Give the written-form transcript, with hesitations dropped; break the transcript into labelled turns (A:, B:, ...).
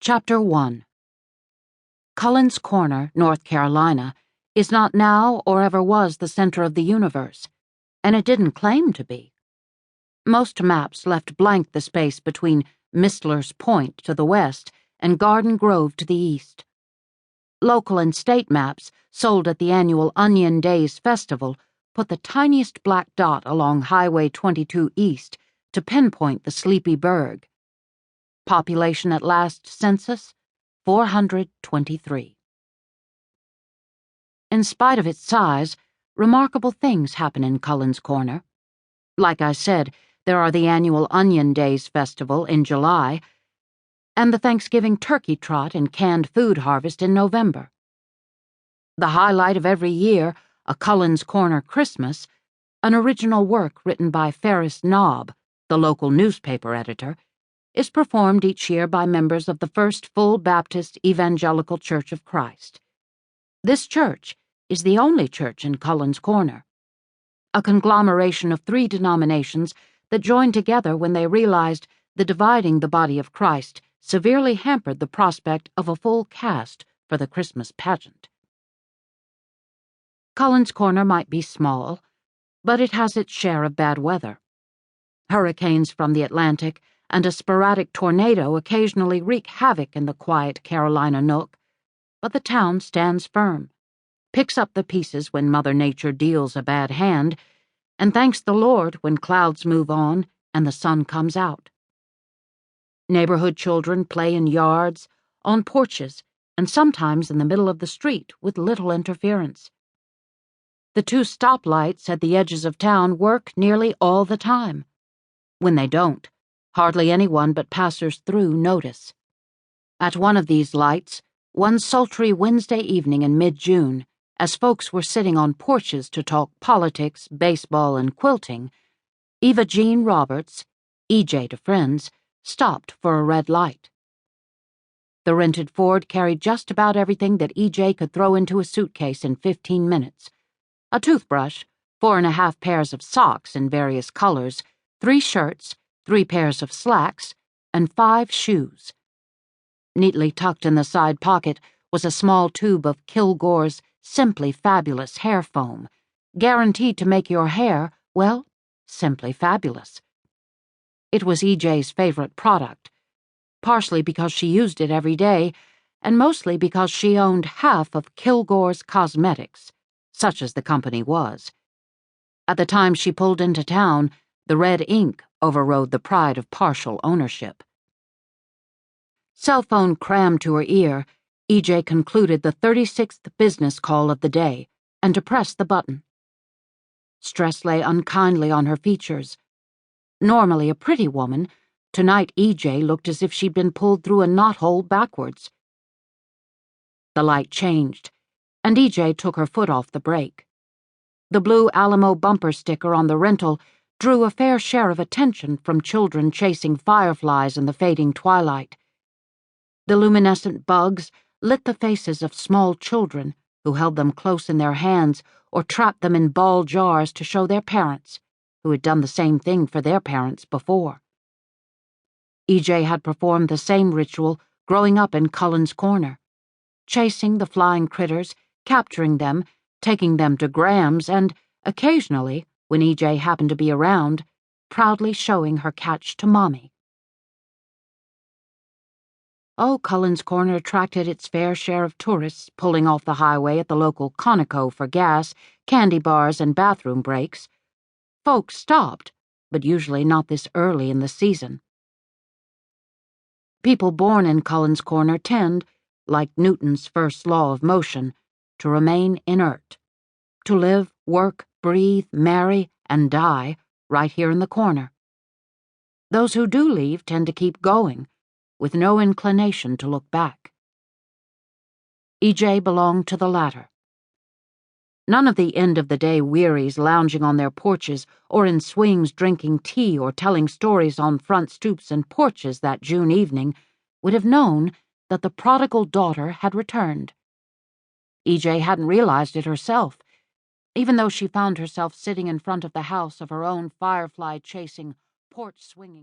A: Chapter 1. Cullen's Corner, North Carolina, is not now or ever was the center of the universe, and it didn't claim to be. Most maps left blank the space between Mistler's Point to the west and Garden Grove to the east. Local and state maps, sold at the annual Onion Days Festival, put the tiniest black dot along Highway 22 east to pinpoint the sleepy burg. Population at last census, 423. In spite of its size, remarkable things happen in Cullen's Corner. Like I said, there are the annual Onion Days Festival in July, and the Thanksgiving turkey trot and canned food harvest in November. The highlight of every year, A Cullen's Corner Christmas, an original work written by Ferris Knob, the local newspaper editor, is performed each year by members of the First Full Baptist Evangelical Church of Christ. This church is the only church in Cullen's Corner, a conglomeration of 3 denominations that joined together when they realized that dividing the body of Christ severely hampered the prospect of a full cast for the Christmas pageant. Cullen's Corner might be small, but it has its share of bad weather. Hurricanes from the Atlantic and a sporadic tornado occasionally wreak havoc in the quiet Carolina nook, but the town stands firm, picks up the pieces when Mother Nature deals a bad hand, and thanks the Lord when clouds move on and the sun comes out. Neighborhood children play in yards, on porches, and sometimes in the middle of the street with little interference. The 2 stoplights at the edges of town work nearly all the time. When they don't, hardly anyone but passers-through notice. At one of these lights, one sultry Wednesday evening in mid-June, as folks were sitting on porches to talk politics, baseball, and quilting, Eva Jean Roberts, EJ to friends, stopped for a red light. The rented Ford carried just about everything that EJ could throw into a suitcase in 15 minutes. A toothbrush, 4.5 pairs of socks in various colors, 3 shirts, 3 pairs of slacks, and 5 shoes. Neatly tucked in the side pocket was a small tube of Kilgore's Simply Fabulous hair foam, guaranteed to make your hair, well, simply fabulous. It was EJ's favorite product, partially because she used it every day, and mostly because she owned half of Kilgore's Cosmetics, such as the company was. At the time she pulled into town, the red ink overrode the pride of partial ownership. Cell phone crammed to her ear, EJ concluded the 36th business call of the day and depressed the button. Stress lay unkindly on her features. Normally a pretty woman, tonight EJ looked as if she'd been pulled through a knothole backwards. The light changed, and EJ took her foot off the brake. The blue Alamo bumper sticker on the rental drew a fair share of attention from children chasing fireflies in the fading twilight. The luminescent bugs lit the faces of small children who held them close in their hands or trapped them in ball jars to show their parents, who had done the same thing for their parents before. EJ had performed the same ritual growing up in Cullen's Corner, chasing the flying critters, capturing them, taking them to Graham's, and, occasionally, when EJ happened to be around, proudly showing her catch to Mommy. Oh, Cullen's Corner attracted its fair share of tourists pulling off the highway at the local Conoco for gas, candy bars, and bathroom breaks. Folks stopped, but usually not this early in the season. People born in Cullen's Corner tend, like Newton's first law of motion, to remain inert, to live, work, breathe, marry, and die right here in the corner. Those who do leave tend to keep going, with no inclination to look back. EJ belonged to the latter. None of the end-of-the-day wearies lounging on their porches or in swings drinking tea or telling stories on front stoops and porches that June evening would have known that the prodigal daughter had returned. EJ hadn't realized it herself, even though she found herself sitting in front of the house of her own firefly-chasing, porch-swinging